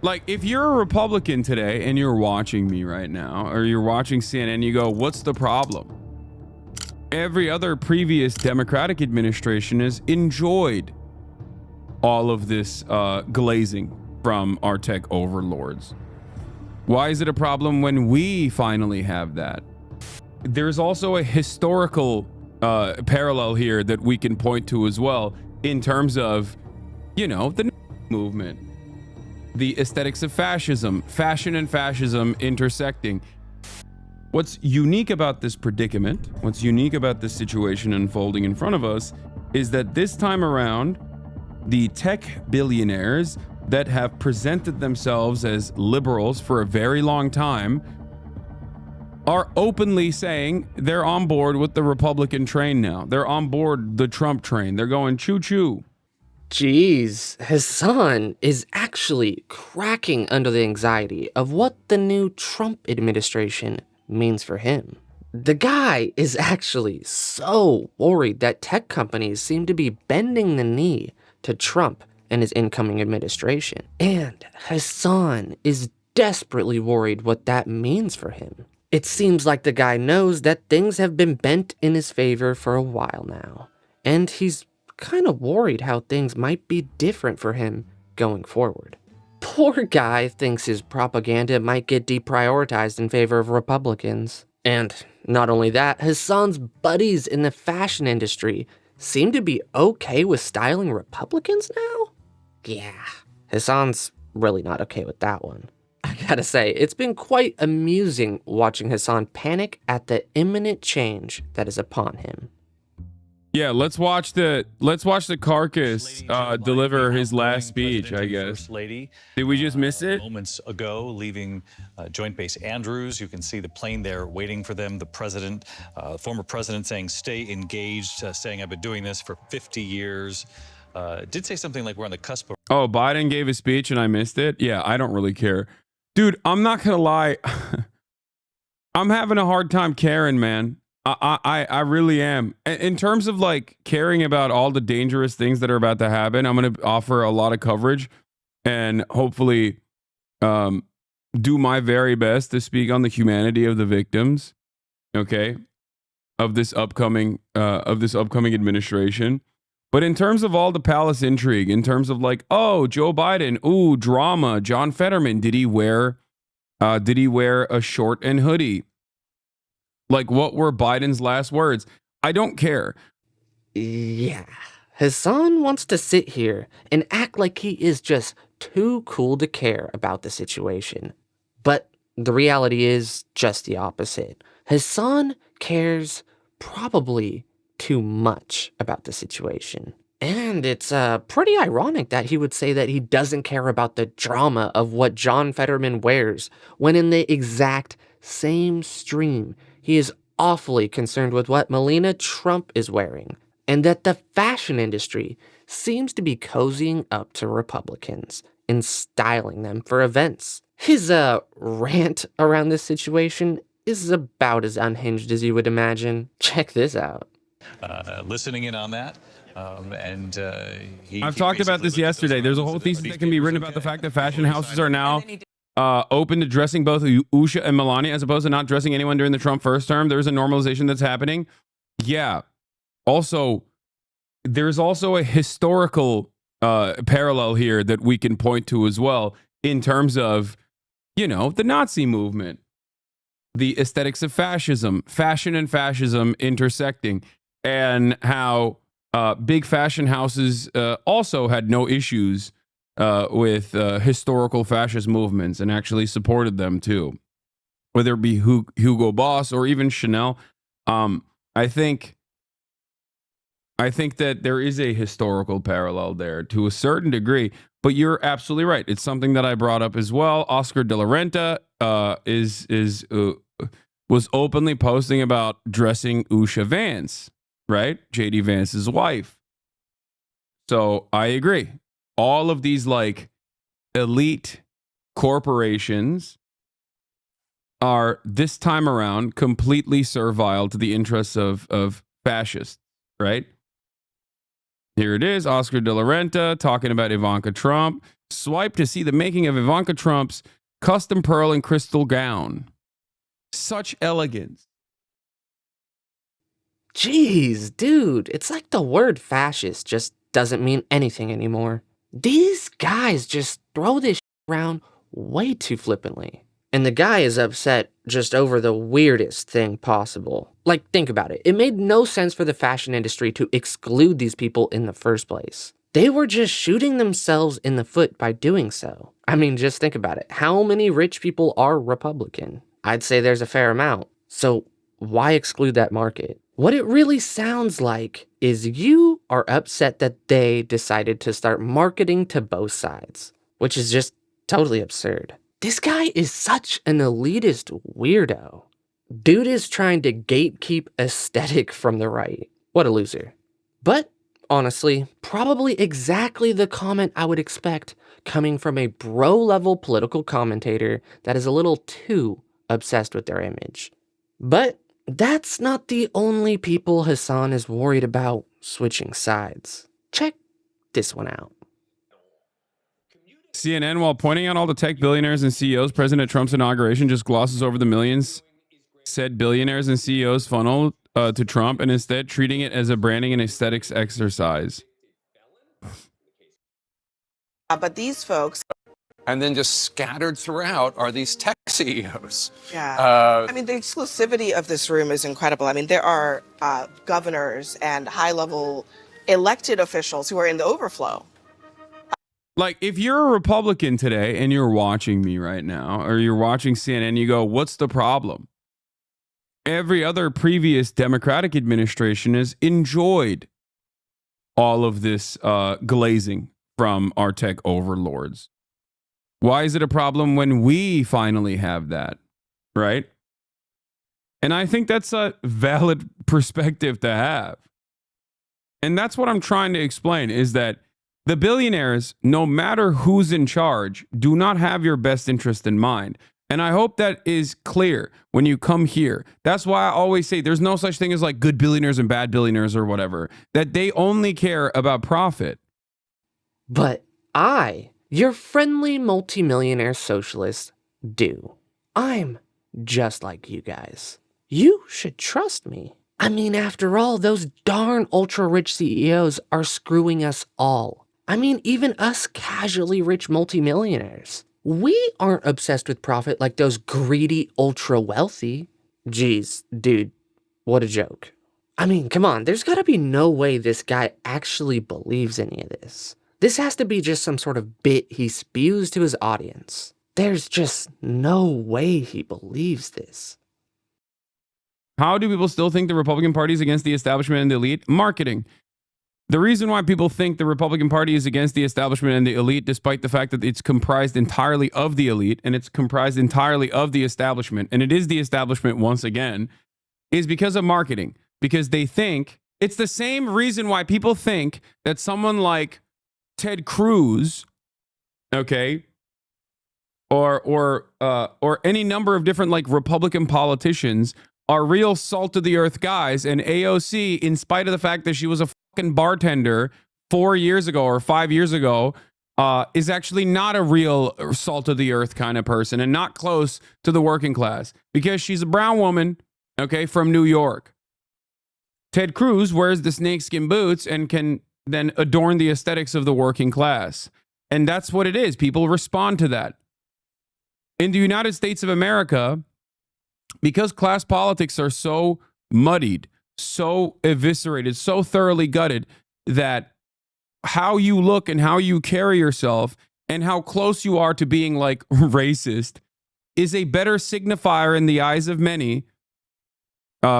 Like, if you're a Republican today and you're watching me right now, or you're watching CNN, you go, what's the problem? Every other previous Democratic administration has enjoyed all of this glazing from our tech overlords. Why is it a problem when we finally have that? There's also a historical parallel here that we can point to as well in terms of, you know, the movement, the aesthetics of fascism, fashion and fascism intersecting. What's unique about this predicament, what's unique about this situation unfolding in front of us, is that this time around, the tech billionaires that have presented themselves as liberals for a very long time are openly saying they're on board with the Republican train now. They're on board the Trump train. They're going choo-choo. Jeez, Hasan is actually cracking under the anxiety of what the new Trump administration means for him. The guy is actually so worried that tech companies seem to be bending the knee to Trump and his incoming administration. And Hasan is desperately worried what that means for him. It seems like the guy knows that things have been bent in his favor for a while now, and he's kind of worried how things might be different for him going forward. Poor guy thinks his propaganda might get deprioritized in favor of Republicans. And not only that, Hasan's buddies in the fashion industry seem to be okay with styling Republicans now? Yeah, Hasan's really not okay with that one. I gotta say, it's been quite amusing watching Hasan panic at the imminent change that is upon him. Yeah, let's watch the carcass deliver his last speech, I guess. Did we just miss it? Moments ago, leaving Joint Base Andrews. You can see the plane there waiting for them. The president, former president, saying, stay engaged, saying, I've been doing this for 50 years. Did say something like we're on the cusp of... Oh, Biden gave a speech and I missed it? Yeah, I don't really care. Dude, I'm not going to lie. I'm having a hard time caring, man. I really am. In terms of like caring about all the dangerous things that are about to happen, I'm going to offer a lot of coverage and hopefully do my very best to speak on the humanity of the victims, okay, of this upcoming administration. But in terms of all the palace intrigue, in terms of like, oh, Joe Biden, ooh, drama, John Fetterman, did he wear a short and hoodie? Like, what were Biden's last words? I don't care. Yeah, Hasan wants to sit here and act like he is just too cool to care about the situation. But the reality is just the opposite. Hasan cares probably too much about the situation. And it's pretty ironic that he would say that he doesn't care about the drama of what John Fetterman wears, when in the exact same stream, he is awfully concerned with what Melania Trump is wearing, and that the fashion industry seems to be cozying up to Republicans and styling them for events. His rant around this situation is about as unhinged as you would imagine. Check this out. Listening in on that. I've talked about this yesterday. There's a whole thesis that can be written about the fact that fashion houses are now open to dressing both Usha and Melania as opposed to not dressing anyone during the Trump first term. There's a normalization that's happening. Yeah. Also, there's also a historical parallel here that we can point to as well in terms of, you know, the Nazi movement, the aesthetics of fascism, fashion and fascism intersecting, and how big fashion houses also had no issues with historical fascist movements and actually supported them too, whether it be Hugo Boss or even Chanel. I think that there is a historical parallel there to a certain degree, but you're absolutely right. It's something that I brought up as well. Oscar de la Renta was openly posting about dressing Usha Vance, right? JD Vance's wife. So I agree. All of these like elite corporations are this time around completely servile to the interests of fascists, right? Here it is, Oscar de la Renta talking about Ivanka Trump, Swipe to see the making of Ivanka Trump's custom pearl and crystal gown. Such elegance. Jeez, dude, it's like the word fascist just doesn't mean anything anymore. These guys just throw this around way too flippantly. And the guy is upset just over the weirdest thing possible. Like, think about it. It made no sense for the fashion industry to exclude these people in the first place. They were just shooting themselves in the foot by doing so. I mean, just think about it. How many rich people are Republican? I'd say there's a fair amount. So why exclude that market? What it really sounds like is you are upset that they decided to start marketing to both sides, which is just totally absurd. This guy is such an elitist weirdo. Dude is trying to gatekeep aesthetic from the right. What a loser. But honestly, probably exactly the comment I would expect coming from a bro-level political commentator that is a little too obsessed with their image. But that's not the only people Hasan is worried about switching sides. Check this one out. CNN, while pointing out all the tech billionaires and CEOs, President Trump's inauguration just glosses over the millions said billionaires and CEOs funnel to Trump and instead treating it as a branding and aesthetics exercise. But these folks, and then just scattered throughout are these tech CEOs. yeah. I mean, the exclusivity of this room is incredible. I mean, there are governors and high-level elected officials who are in the overflow. Like, if you're a Republican today and you're watching me right now, or you're watching CNN, you go, what's the problem? Every other previous Democratic administration has enjoyed all of this glazing from our tech overlords. Why is it a problem when we finally have that, right? And I think that's a valid perspective to have. And that's what I'm trying to explain, is that the billionaires, no matter who's in charge, do not have your best interest in mind. And I hope that is clear when you come here. That's why I always say there's no such thing as like good billionaires and bad billionaires or whatever, that they only care about profit. But I, your friendly multimillionaire socialist, do. I'm just like you guys. You should trust me. I mean, after all, those darn ultra-rich CEOs are screwing us all. I mean, even us casually rich multimillionaires. We aren't obsessed with profit like those greedy ultra-wealthy. Jeez, dude, what a joke. I mean, come on, there's gotta be no way this guy actually believes any of this. This has to be just some sort of bit he spews to his audience. There's just no way he believes this. How do people still think the Republican Party is against the establishment and the elite? Marketing. The reason why people think the Republican Party is against the establishment and the elite, despite the fact that it's comprised entirely of the elite and it's comprised entirely of the establishment, and it is the establishment once again, is because of marketing. Because they think, it's the same reason why people think that someone like Ted Cruz, okay, or any number of different like Republican politicians are real salt of the earth guys, and AOC, in spite of the fact that she was a fucking bartender 4 years ago or 5 years ago, is actually not a real salt of the earth kind of person and not close to the working class because she's a brown woman, okay, from New York. Ted Cruz wears the snakeskin boots and can then adorn the aesthetics of the working class. And that's what it is. People respond to that. In the United States of America, because class politics are so muddied, so eviscerated, so thoroughly gutted, that how you look and how you carry yourself and how close you are to being like racist is a better signifier in the eyes of many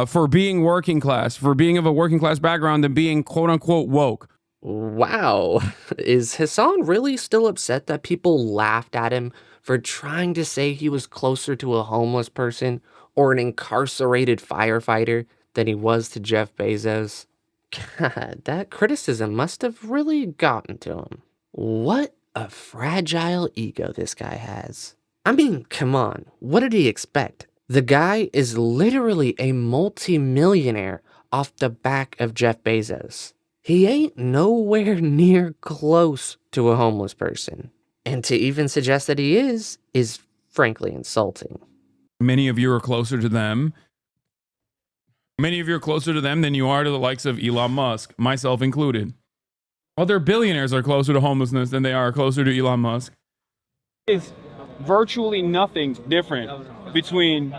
for being working class, for being of a working class background than being quote unquote woke. Wow, is Hasan really still upset that people laughed at him for trying to say he was closer to a homeless person or an incarcerated firefighter than he was to Jeff Bezos? God, that criticism must have really gotten to him. What a fragile ego this guy has. I mean, come on, what did he expect? The guy is literally a multi-millionaire off the back of Jeff Bezos. He ain't nowhere near close to a homeless person. And to even suggest that he is frankly insulting. Many of you are closer to them. Many of you are closer to them than you are to the likes of Elon Musk, myself included. Other billionaires are closer to homelessness than they are closer to Elon Musk. It's virtually nothing different between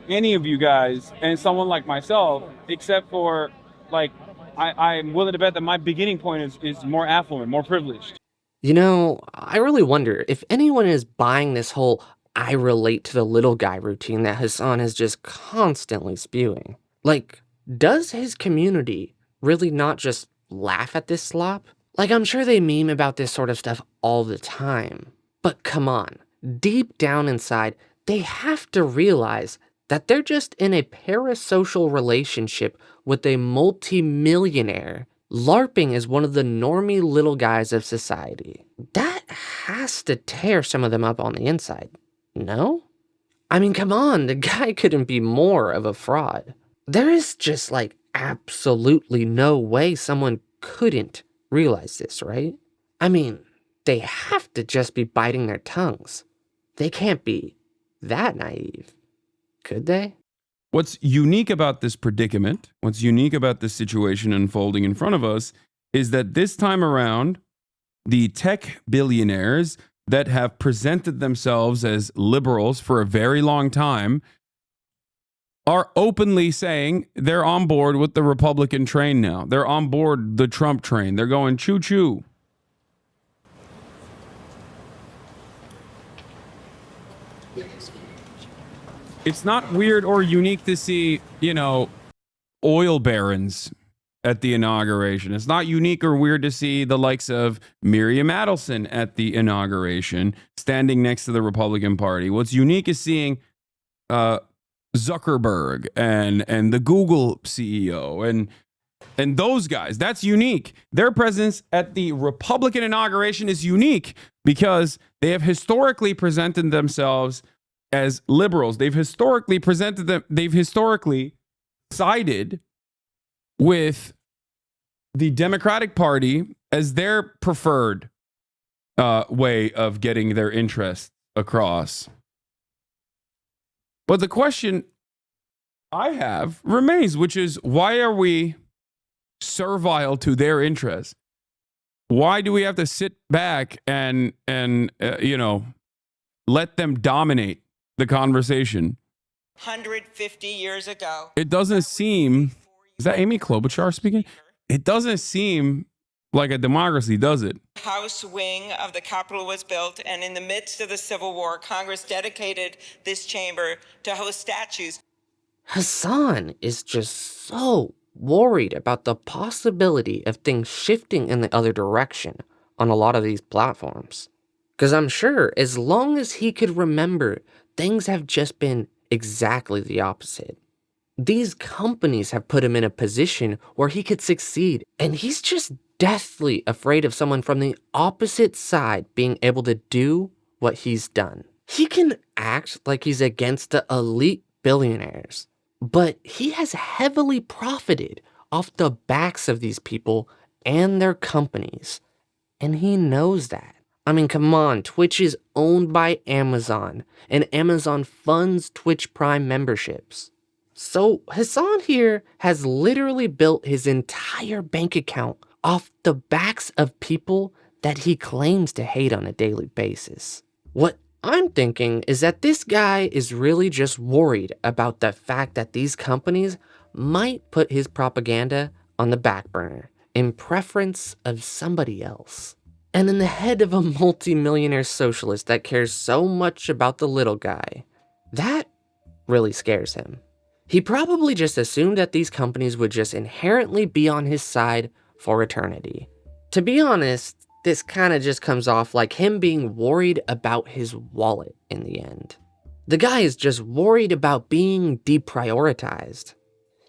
any of you guys and someone like myself, except for, like, I'm willing to bet that my beginning point is more affluent, more privileged. You know, I really wonder if anyone is buying this whole I relate to the little guy routine that Hasan is just constantly spewing. Like, does his community really not just laugh at this slop? Like, I'm sure they meme about this sort of stuff all the time. But come on, deep down inside, they have to realize that they're just in a parasocial relationship with a multi-millionaire, LARPing as one of the normie little guys of society. That has to tear some of them up on the inside, no? I mean, come on, the guy couldn't be more of a fraud. There is just like absolutely no way someone couldn't realize this, right? I mean, they have to just be biting their tongues. They can't be that naive, could they? What's unique about this predicament, what's unique about this situation unfolding in front of us, is that this time around, the tech billionaires that have presented themselves as liberals for a very long time are openly saying they're on board with the Republican train now. They're on board the Trump train. They're going choo-choo. It's not weird or unique to see, oil barons at the inauguration. It's not unique or weird to see the likes of Miriam Adelson at the inauguration standing next to the Republican Party. What's unique is seeing Zuckerberg and the Google CEO and those guys. That's unique. Their presence at the Republican inauguration is unique because they have historically presented themselves as liberals. They've historically sided with the Democratic Party as their preferred way of getting their interests across. But the question I have remains, which is, why are we servile to their interests? Why do we have to sit back and let them dominate the conversation? 150 years ago. It doesn't seem, is that Amy Klobuchar speaking? It doesn't seem like a democracy, does it? House wing of the Capitol was built, and in the midst of the Civil War, Congress dedicated this chamber to host statues. Hasan is just so worried about the possibility of things shifting in the other direction on a lot of these platforms. Because I'm sure as long as he could remember, things have just been exactly the opposite. These companies have put him in a position where he could succeed, and he's just deathly afraid of someone from the opposite side being able to do what he's done. He can act like he's against the elite billionaires, but he has heavily profited off the backs of these people and their companies, and he knows that. I mean, come on, Twitch is owned by Amazon, and Amazon funds Twitch Prime memberships. So Hasan here has literally built his entire bank account off the backs of people that he claims to hate on a daily basis. What I'm thinking is that this guy is really just worried about the fact that these companies might put his propaganda on the back burner in preference of somebody else. And in the head of a multi-millionaire socialist that cares so much about the little guy, that really scares him. He probably just assumed that these companies would just inherently be on his side for eternity. To be honest, this kind of just comes off like him being worried about his wallet in the end. The guy is just worried about being deprioritized.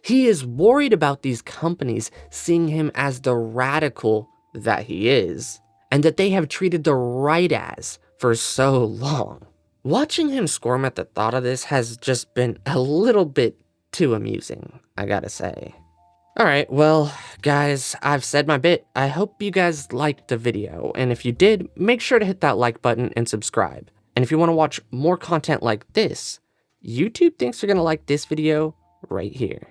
He is worried about these companies seeing him as the radical that he is, and that they have treated the right as for so long. Watching him squirm at the thought of this has just been a little bit too amusing, I gotta say. Alright, well, guys, I've said my bit. I hope you guys liked the video, and if you did, make sure to hit that like button and subscribe. And if you want to watch more content like this, YouTube thinks you're gonna like this video right here.